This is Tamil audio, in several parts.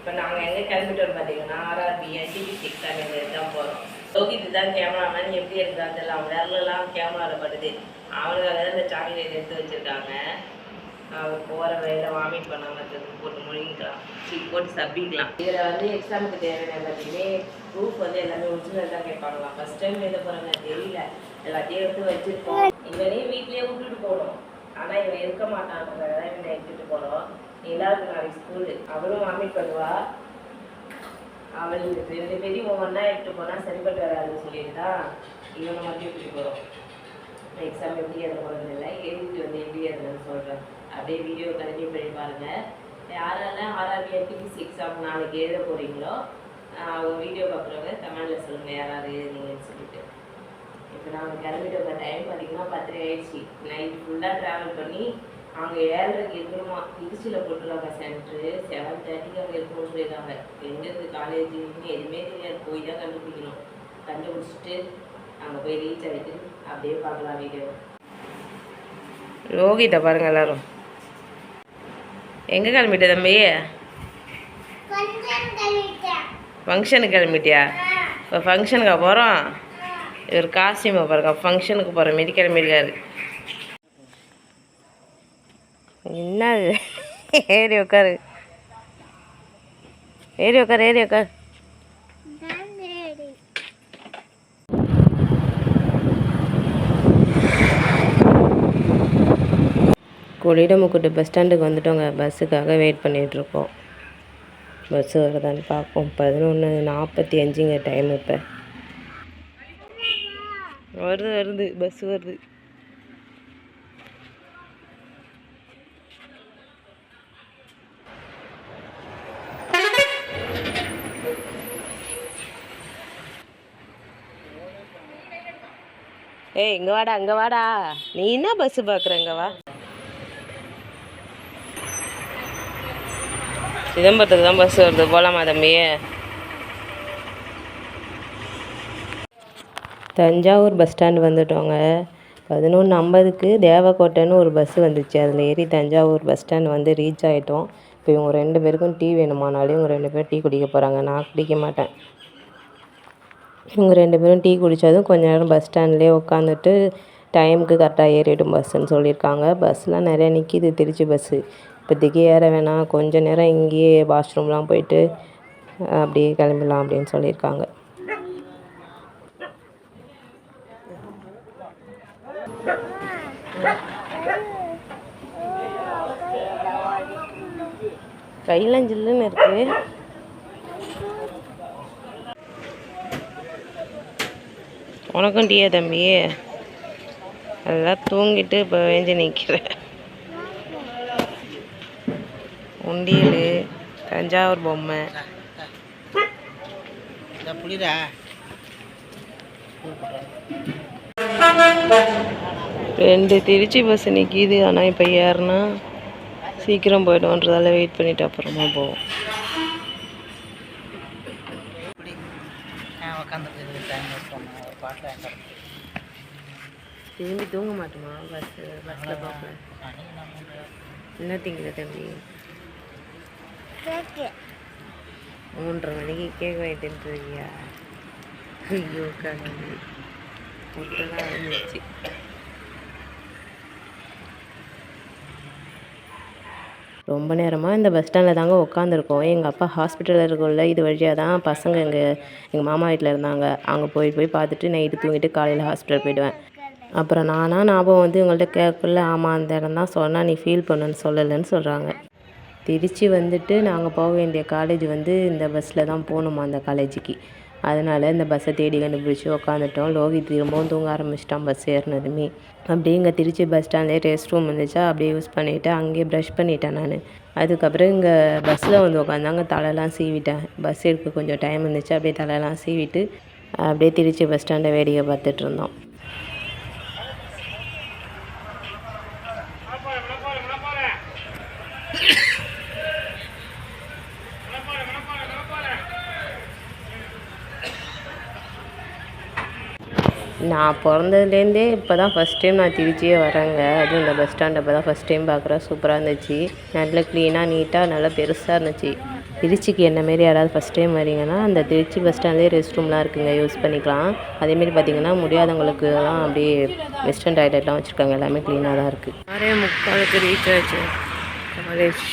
இப்போ நாங்கள் எங்கே கிளம்பிட்டோம் பார்த்தீங்கன்னா ஆர்ஆர்பி NTPC எக்ஸாம் தான் போகிறோம். லோகித் தான் கேமராமேன், எப்படி எடுக்கிறான்னு தெரியல, அவன் விரலெல்லாம் கேமராவில் படுது. அவனுக்காக தான் இந்த சாக்லேட் எடுத்து வச்சுருக்காங்க. அவர் போகிற வழியில் வாமிட் பண்ணாமல் போட்டு முழுங்கிக்கலாம், போட்டு சப்பிக்கலாம். இதில் வந்து எக்ஸாமுக்கு தேவையான எல்லாத்தையுமே ப்ரூஃப் வந்து எல்லாமே ஒரிஜினல் தான் கேட்பாங்களாம். ஃபஸ்ட் டைம் எழுத போகிறாங்க, தெரியல, எல்லாத்தையும் எடுத்து வச்சுருக்கோம். இவனையும் வீட்லேயே விட்டுட்டு போகணும், ஆனால் இவன் இருக்க மாட்டான்றதுக்காக தான் இவனை எடுத்துகிட்டு போகிறோம். எல்லாருக்கும் நாளைக்கு ஸ்கூலு. அவளும் வாமிட் பண்ணுவா. அவள் 2 பேரையும் ஒவ்வொன்றா எடுத்துகிட்டு போனால் சரிப்பட்டு வராதுன்னு சொல்லிட்டு தான் இவனை மட்டும் எடுத்துகிட்டு போகிறோம். எக்ஸாம் எப்படி எழுத போகிறது இல்லை, எழுதிட்டு வந்து எப்படி எழுதுன்னு சொல்கிறேன். அப்படியே வீடியோ கண்டினியூ பண்ணி பாருங்கள். யாரெல்லாம் ஆர்ஆர்பி NTPC எக்ஸாம் நாளைக்கு எழுத போகிறீங்களோ அவங்க வீடியோ பார்க்குறவங்க கமெண்டில் சொல்லுங்கள் யாராவது எழுதுனீங்கன்னு சொல்லிட்டு. இப்போ நாங்கள் கிளம்பிட்டு வந்த டைம் பார்த்திங்கன்னா 10 ஆயிடுச்சு. நைட் ஃபுல்லாக ட்ராவல் பண்ணி அங்கே 7:30 இருக்கணுமா. திருச்சியில் போட்டுருவாங்க சென்ட்ரு. 7:30 அங்கே இருக்கணும்னு சொல்லியிருக்காங்க. எங்கேருந்து காலேஜுன்னு எதுவுமே தெரியாது, போய் தான் கண்டுபிடிக்கணும். கண்டுபிடிச்சிட்டு அங்கே போய் ரீச் ஆகிட்டு அப்படியே பார்க்கலாம் வீடியோ. லோகிட்ட பாருங்கள் எல்லாரும். எங்கே கிளம்பிட்ட தம்பி? ஃபங்க்ஷனுக்கு கிளம்பிட்டியா? இப்போ ஃபங்க்ஷனுக்கா போகிறோம்? இவர் காஸ்டியூமை பாருங்க, ஃபங்க்ஷனுக்கு போகிற மாரி கிளம்பியிருக்காரு. என்னது? ஏறி உட்காரு, ஏறி உட்காரு, ஏறி உட்காரு. கொள்ளிடமுக்குட்டு பஸ் ஸ்டாண்டுக்கு வந்துட்டோங்க. பஸ்ஸுக்காக வெயிட் பண்ணிகிட்ருக்கோம். பஸ்ஸு வருதான்னு பார்ப்போம். 11:45 டைம். இப்போ வருது பஸ்ஸு வருது. ஏய் இங்கே வாடா, அங்கே வாடா. நீ என்ன பஸ்ஸு பார்க்குற? இங்கே வா. சிதம்பரத்துக்கு தான் பஸ் வருது, போகலாமா தம்பி? தஞ்சாவூர் பஸ் ஸ்டாண்டு வந்துட்டோங்க. 11:50க்கு தேவக்கோட்டைன்னு ஒரு பஸ்ஸு வந்துச்சு. அதில் ஏறி தஞ்சாவூர் பஸ் ஸ்டாண்டு வந்து ரீச் ஆகிட்டோம். இப்போ இவங்க 2 பேருக்கும் டீ வேணுமானாலும் இவங்க 2 பேரும் டீ குடிக்க போகிறாங்க. நான் குடிக்க மாட்டேன். இவங்க 2 பேரும் டீ குடித்ததும் கொஞ்ச நேரம் பஸ் ஸ்டாண்ட்லேயே உட்காந்துட்டு டைமுக்கு கரெக்டாக ஏறிடும் பஸ்ஸுன்னு சொல்லியிருக்காங்க. பஸ்லாம் நிறையா நிற்கிது, திருச்சி பஸ்ஸு. இப்போதைக்கு ஏற வேணாம், கொஞ்சம் நேரம் இங்கேயே வாஷ்ரூம்லாம் போயிட்டு அப்படியே கிளம்பிடலாம் அப்படின்னு சொல்லியிருக்காங்க. கையெல்லாம் ஜில்லுன்னு இருக்கு. உனக்கும் டீயா தம்பி? அதெல்லாம் தூங்கிட்டு இப்போ வேஞ்சி நிற்கிறேன். உண்டியல், தஞ்சாவூர் பொம்மை. புரியுதா? 2 திருச்சி பஸ் நிற்கிது. ஆனால் இப்போ ஏறுனா சீக்கிரம் போய்டும்ன்றதால வெயிட் பண்ணிவிட்டு அப்புறமா போவோம். திரும்பி தூங்க மாட்டோமா? பஸ்ஸில் பார்ப்பல. என்ன திங்கிற தம்பி? 3:30 மணிக்கு கேக் வாங்கிட்டு இருக்கியா? ஐயோ கடவுளே, முட்டெல்லாம் இருந்துச்சு. ரொம்ப நேரமாக இந்த பஸ் ஸ்டாண்டில் தாங்க உட்காந்துருக்கோம். எங்கள் அப்பா ஹாஸ்பிட்டலில் இருக்குள்ள இது வழியாக தான் பசங்க எங்கள் மாமா வீட்டில் இருந்தாங்க. அங்கே போய் பார்த்துட்டு நைட்டு தூங்கிட்டு காலையில் ஹாஸ்பிட்டல் போயிடுவேன். அப்புறம் ஞாபகம் வந்து இவங்கள்ட்ட கேட்கல. ஆமாம் அந்த இடம் தான் சொன்னால் நீ ஃபீல் பண்ணுன்னு சொல்லலைன்னு சொல்கிறாங்க. திருச்சி வந்துட்டு நாங்கள் போக வேண்டிய காலேஜ் வந்து இந்த பஸ்ஸில் தான் போகணுமா அந்த காலேஜுக்கு. அதனால் இந்த பஸ்ஸை தேடி கண்டுபிடிச்சி உட்காந்துட்டோம். லோகித் திரும்பவும் தூங்க ஆரம்பிச்சிட்டான் பஸ் ஏறினதுமே. அப்படியே இங்கே திருச்சி பஸ் ஸ்டாண்ட்லேயே ரெஸ்ட் ரூம் இருந்துச்சா, அப்படியே யூஸ் பண்ணிவிட்டு அங்கேயே ப்ரஷ் பண்ணிட்டேன் நான். அதுக்கப்புறம் இங்கே பஸ்ஸில் வந்து உட்காந்தாங்க. தலையெல்லாம் சீவிட்டேன். பஸ் எடுக்க கொஞ்சம் டைம் இருந்துச்சு. அப்படியே தலையெல்லாம் சீவிட்டு அப்படியே திருச்சி பஸ் ஸ்டாண்டை வேடிக்கை பார்த்துட்டு இருந்தோம். நான் பிறந்ததுலேருந்தே இப்போ தான் ஃபஸ்ட் டைம் நான் திருச்சியே வரேங்க. அதுவும் இந்த பஸ் ஸ்டாண்ட் இப்போ தான் ஃபஸ்ட் டைம் பார்க்குறேன். சூப்பராக இருந்துச்சு. நல்லா க்ளீனாக நீட்டாக நல்லா பெருசாக இருந்துச்சு. திருச்சிக்கு என்னமாரி யாராவது ஃபஸ்ட் டைம் வரீங்கன்னா அந்த திருச்சி பஸ் ஸ்டாண்ட்லேயே ரெஸ்ட் ரூம்லாம் இருக்குங்க, யூஸ் பண்ணிக்கலாம். அதேமாரி பார்த்தீங்கன்னா முடியாதவங்களுக்குலாம் அப்படியே வெஸ்டர்ன் டாய்லெட்லாம் வச்சுருக்காங்க, எல்லாமே க்ளீனாக தான் இருக்குது. 6:45 ரீச் ஆச்சு காலேஜ்.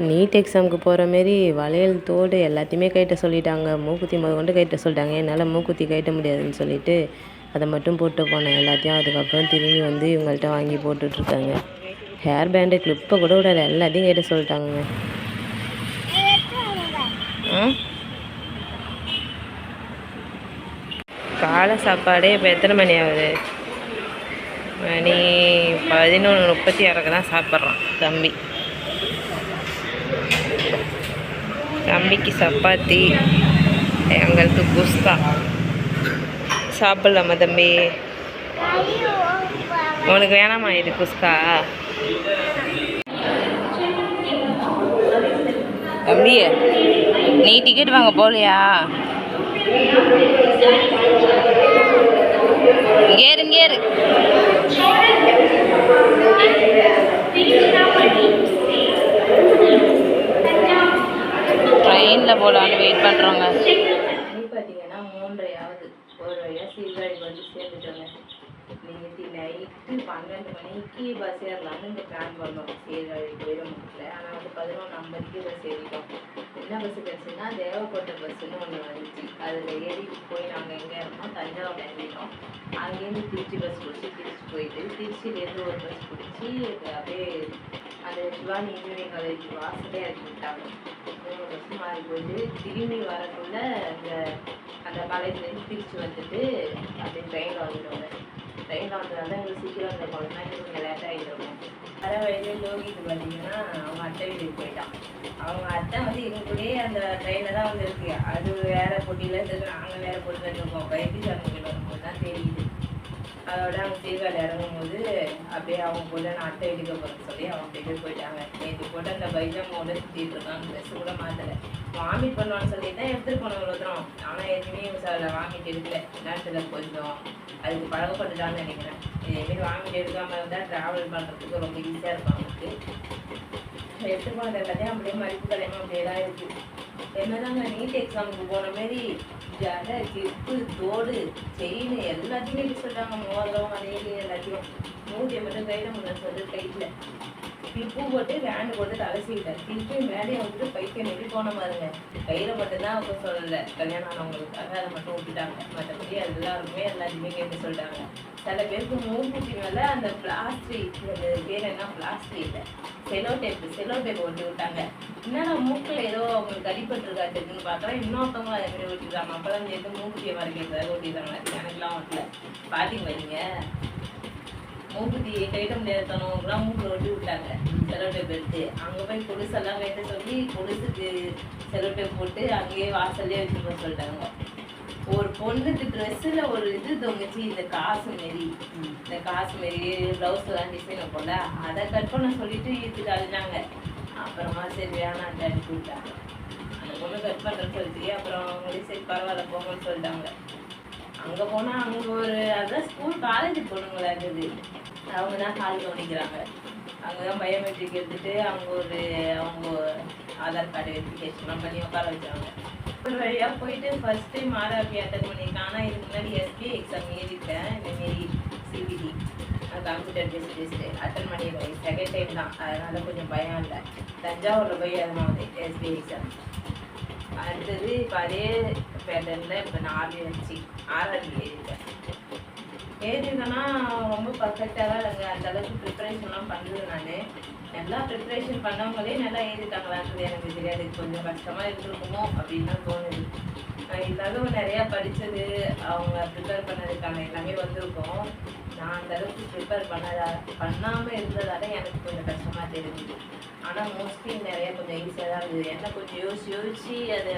நீட் எக்ஸாமுக்கு போகிற மாரி வளையல் தோடு எல்லாத்தையுமே கட்ட சொல்லிட்டாங்க. மூக்குத்தி கொண்டு கட்ட சொல்லிட்டாங்க. என்னால் மூக்குத்தி கட்ட முடியாதுன்னு சொல்லிட்டு அதை மட்டும் போட்டு போனேன் எல்லாத்தையும். அதுக்கப்புறம் திரும்பி வந்து இவங்கள்ட்ட வாங்கி போட்டுட்ருக்காங்க. ஹேர் பேண்டு கிளிப்பை கூட விட எல்லாத்தையும் கட்ட சொல்லிட்டாங்க. காலை சாப்பாடே இப்போ எத்தனை மணி ஆகுது? மணி 11:36 தான் சாப்பிட்றான் தம்பி. தம்பிக்கு சப்பாத்தி, எங்களுக்கு குஸ்கா. சாப்பிட்லாமா தம்பி? உனக்கு வேணாமா இது குஸ்கா? தம்பி நீ டிக்கெட் வாங்க போகலையா? இங்கேரு ட்ரெயினில் போகலான்னு வெயிட் பண்ணுறோங்க. பார்த்தீங்கன்னா 3:30 ஒரு வழியாக சீர்காழி வந்து சேர்ந்துட்டோங்க. நேற்று நைட்டு 12 மணிக்கு பஸ் ஏறலான்னு இந்த பிளான் பண்ணோம் சீர்காழி கோயிலமுகத்தில். ஆனால் வந்து 11:50 பஸ் ஏறிட்டோம். என்ன பஸ்ஸு கிடச்சுன்னா தேவக்கோட்டை பஸ்ஸுன்னு ஒன்று வந்துச்சு. அதில் ஏறி போய் நாங்கள் எங்கே இருந்தோம், தஞ்சாவூர் இறங்கிட்டோம். அங்கேருந்து திருச்சி பஸ் பிடிச்சி திருச்சி போயிட்டு திருச்சியிலேருந்து ஒரு பஸ் பிடிச்சி அப்படியே அந்த சிவானி இன்ஜினியரிங் காலேஜ் வாசலே இறக்கி விட்டாங்க. 3 பஸ்ஸும் மாறி போயிட்டு திரும்பி வரக்குள்ள அந்த காலேஜ்லேருந்து திருச்சி வந்துட்டு அப்படியே ட்ரெயினில் வந்துட்டோங்க. ட்ரெயினில் வந்ததால எங்களுக்கு சீக்கிரம் அந்த குழந்தைங்க கொஞ்சம் லேட்டாக ஆகிடுவோம். வர வழியில் லோகிக்கு பார்த்தீங்கன்னா அவங்க அத்தை வீட்டுக்கு போயிட்டான். அவங்க அத்தை வந்து எங்க கூடயே அந்த ட்ரெயினில் தான் வந்துருக்கு. அது வேறு போட்டியில் இருந்தது, நாங்கள் வேறு போட்டியில் இருந்திருக்கோம். பைக்கு சார்ந்து வரும்போது தான் தெரியுது. அதோட அவங்க சீர்காழி இறங்கும்போது அப்படியே அவங்க கூட நான் அத்தை எடுக்க போகிறேன்னு சொல்லி அவங்க போயிட்டு போயிட்டாங்க. நேற்று போட்டு அந்த பைஜாமோட சுற்றிட்டு இருக்காங்க. ட்ரெஸ்ஸு கூட மாற்றலை. வாமிட் பண்ணுவான்னு சொல்லி தான் எடுத்துகிட்டு போனோம் இவ்வளோத்தரம். ஆனால் எதுவுமே அதில் வாமிட் எடுக்கல. நேரத்தில் கொஞ்சம் அதுக்கு பழகப்பட்டுட்டான்னு நினைக்கிறேன். இதேமாரி வாமிட் எடுக்காமல் இருந்தால் ட்ராவல் பண்ணுறதுக்கு ரொம்ப ஈஸியாக இருக்கும் அவங்களுக்கு. எடுத்துகிட்டு போனது எல்லாத்தையும் அப்படியே மதிப்பு தலைமை அப்படியே தான் இருக்குது. என்னதாங்க நீட் எக்ஸாமுக்கு போன மாரி ஜடை, கிப்பு, தோடு, செயின் எல்லாத்தையுமே எப்படி சொல்லிட்டாங்க. மோதிரம், வளையல் எல்லாத்தையும். மூட்டியை மட்டும் கையில் முன்ன சொல்லி கையில் கிப்பு போட்டு வேண்டு போட்டு அலசிக்கிட்டேன். திருப்பி மேலேயே வந்துட்டு பைக்கை நெட்டி போன பாருங்க. கையில் மட்டும்தான் அவங்க சொல்லலை, கல்யாணம் ஆனவங்களுக்காக அதை மட்டும் விட்டுட்டாங்க. மற்றபடி எல்லாருமே எல்லாத்தையுமே கேட்டு சொல்லிட்டாங்க. சில பேருக்கு மூக்குத்தி மேலே அந்த பிளாஸ்டிக், அது பேர் என்ன, பிளாஸ்டிக் இல்லை, செலோ டேப் ஒட்டி விட்டாங்க. என்னன்னா மூக்கில் ஏதோ அவங்களுக்கு அடிபட்டுருக்காட்டுன்னு பார்த்தா இன்னொருத்தவங்களும் அதே மாதிரி ஒட்டிருக்காங்க. அப்போதான் சேர்த்து மூக்குத்தியை மறைக்கிறதுக்காக ஒட்டிடுறாங்க. எனக்குலாம் ஒட்டல. பார்த்தீங்க வரீங்க மூக்குத்தி கைட்ட முடியாதவங்களாம் மூக்கில் ஒட்டி விட்டாங்க செலோ டேப் எடுத்து. அங்கே போய் கொலுசெல்லாம் கட்ட சொல்லி கொலுசுக்கு செலோ டேப் போட்டு அங்கேயே வாசல்லே வச்சுருக்க சொல்லிட்டாங்க. ஒரு பொண்ணுக்கு ட்ரெஸ்ஸில் ஒரு இது தொங்குச்சு, இந்த காசு மாரி ப்ளவுஸ்லாம் டிசைனை போல அதை கட் பண்ண சொல்லிட்டு இழுத்துட்டு அழுதாங்க. அப்புறமா சரி வேணான்ட்டு அனுப்பி விட்டாங்க. அந்த பொண்ணு கட் பண்ணுறேன்னு சொல்லிட்டு அப்புறம் அவங்களே சரி பரவாயில்ல போங்கன்னு சொல்லிட்டாங்க. அங்கே போனால் அங்கே ஒரு அதான் ஸ்கூல் காலேஜ் பொண்ணுங்களா இருக்குது. அவங்க தான் கால் கவனிக்கிறாங்க. அங்கே தான் பயோமெட்ரிக் எடுத்துகிட்டு அவங்க ஆதார் கார்டு வெரிஃபிகேஷன்லாம் பண்ணி உட்கார வச்சாங்க. ஒரு வழியாக போயிட்டு ஃபர்ஸ்ட் டைம் ஆர்ஆர்பி அட்டன் பண்ணியிருக்கேன். ஆனால் இதுக்கு முன்னாடி எஸ்பிஐ எக்ஸாம் எழுதிட்டேன். இந்தமாரி CBT computer based test attend பண்ணிடுவேன். செகண்ட் டைம் தான், அதனால் கொஞ்சம் பயம் இல்லை. தஞ்சாவூரில் போய் அதனால எஸ்பிஐ எக்ஸாம் அடுத்தது இப்போ அதே பேட்டர்னில் இப்போ நான் ஆர்ஆர்பி எழுதியிருக்கேன்னா ரொம்ப பர்ஃபெக்டாக இல்லைங்க. அந்தளவுக்கு ப்ரிப்பரேஷன்லாம் பண்ணுறது நான். நல்லா ப்ரிப்ரேஷன் பண்ணவங்களே நல்லா எழுதிட்டாங்களான்றது எனக்கு தெரியாது. கொஞ்சம் கஷ்டமாக இருந்திருக்குமோ அப்படின்னு தான் தோணுது. இருந்தாலும் நிறையா படித்தது அவங்க ப்ரிப்பேர் பண்ணதுக்கான எல்லாமே வந்திருக்கும். நான் அந்தளவுக்கு ப்ரிப்பேர் பண்ணாமல் இருந்ததால எனக்கு கொஞ்சம் கஷ்டமாக தெரிஞ்சுது. ஆனால் மோஸ்ட்லி நிறையா கொஞ்சம் ஈஸியாக தான் இருந்தது. என்ன கொஞ்சம் யோசிச்சு அதை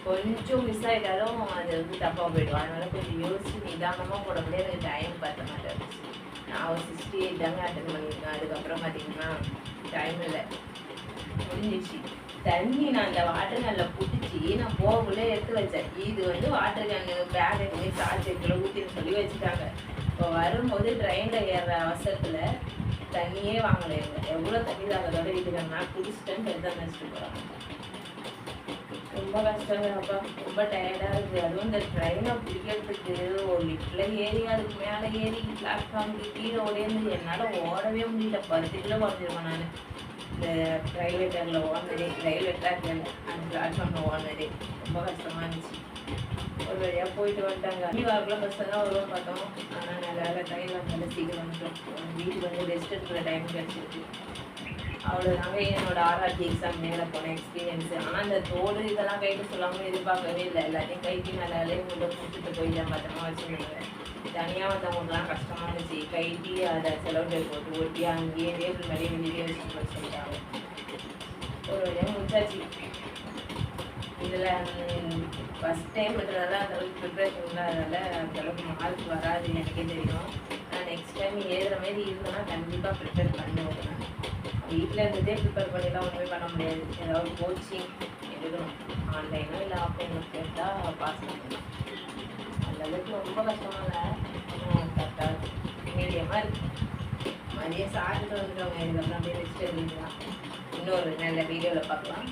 கொஞ்சம் மிஸ் ஆகிட்டாலும் அது வந்து தப்பாக போய்டும். அதனால் கொஞ்சம் யோசிச்சு நிதானமாக போடக்கூடிய எனக்கு டைம் பார்த்த மாதிரி இருந்துச்சு. நான் ஒரு 68 தாங்க அட்டன் பண்ணியிருக்கேன். அதுக்கப்புறம் பார்த்தீங்கன்னா டைம் இல்லை, முடிஞ்சிச்சு. தண்ணி நான் அந்த வாட்டர் கேனில் பிடிச்சி நான் போகக்குள்ளே எடுத்து வச்சேன். இது வந்து வாட்டர் கேனு பேக் எதுவுமே சார்ஜ் எடுத்துல ஊற்றின்னு சொல்லி வச்சுட்டாங்க. இப்போ வரும்போது ட்ரெயினில் ஏறுற அவசரத்தில் தண்ணியே வாங்கலை. எவ்வளோ தண்ணி தாங்கிறதோட வீட்டுக்கு நான் குடிச்சிட்டேன்னு எடுத்து நினச்சிட்டு போகிறாங்க. ரொம்ப கஷ்டம் அப்பா, ரொம்ப டயர்டாக இருக்குது. அதுவும் இந்த ட்ரெயினை பிடிக்கிறதுக்கு ஒரு லிஃப்டில் ஏறி அதுக்கு மேலே ஏறி பிளாட்ஃபார்முக்கு கீழே ஓடிருந்து என்னால் ஓடவே முடியல. 10 கிலோ குறைஞ்சிருவேன் நான் இந்த ரயில்வே ட்ராக்கில் ஓடினதே, ரயில்வே ட்ராக்ல அந்த பிளாட்ஃபார்மில் ஓடினதே ரொம்ப கஷ்டமாக இருந்துச்சு. ஒரு வழியாக போயிட்டு வந்துட்டாங்க. வாரக்குள்ள பஸ்ஸில் தான் வருவோம் பார்த்தோம். ஆனால் நல்ல ட்ரெயினில் வந்தாலும் சீக்கிரம் வந்துட்டோம். வீட்டுக்கு வந்து ரெஸ்ட் எடுக்கிற டைம் கிடச்சிருக்கு. அவ்வளோதாங்க என்னோட ஆர்ஆர்டி எக்ஸாம் மேலே போன எக்ஸ்பீரியன்ஸு. ஆனால் அந்த தோடு இதெல்லாம் கைட்டு சொல்லாமல் எதிர்பார்க்கவே இல்லை. எல்லாத்தையும் கைட்டு நல்ல வேலையை கொண்டு கொடுத்துட்டு போயிட்டேன், பத்திரமா வச்சுருந்தாங்க. தனியாக வந்தவங்களுக்குலாம் கஷ்டமாக இருந்துச்சு. கைட்டி அதை செலவு டே போட்டு ஒட்டி அங்கேயே டேபிள் மேலேயே வெளியே வச்சுட்டு சொல்லிட்டாங்க. ஒரு வழியாக முடிச்சாச்சு. இதில் ஃபஸ்ட் டைம் பண்ணுறதால அந்தளவுக்கு ப்ரிப்ரேஷன் இல்லாததால அந்தளவுக்கு மார்க் வராது எனக்கே தெரியும். நான் நெக்ஸ்ட் டைம் எழுதுகிற மாதிரி இருந்தேன்னா கண்டிப்பாக ப்ரிப்பேர் பண்ணுவேன். நான் வீட்டில் இருந்ததே ப்ரிப்பேர் பண்ணிலாம் ஒன்றுமே பண்ண முடியாது. ஏதாவது கோச்சிங் எடுக்கணும், ஆன்லைனோ இல்லை ஆஃப்லைனோ கேட்டால் பாஸ் பண்ணணும். அந்தளவுக்கு ரொம்ப கஷ்டமாக இல்லை, கரெக்டாக மீடியமாக இருக்குது. மதியம் சாப்பிட்டு வந்துட்டவங்க, இதுக்கப்புறம் அப்படியே ரெஸ்ட் எடுத்துக்கலாம். இன்னொரு நல்ல வீடியோவில் பார்க்கலாம்.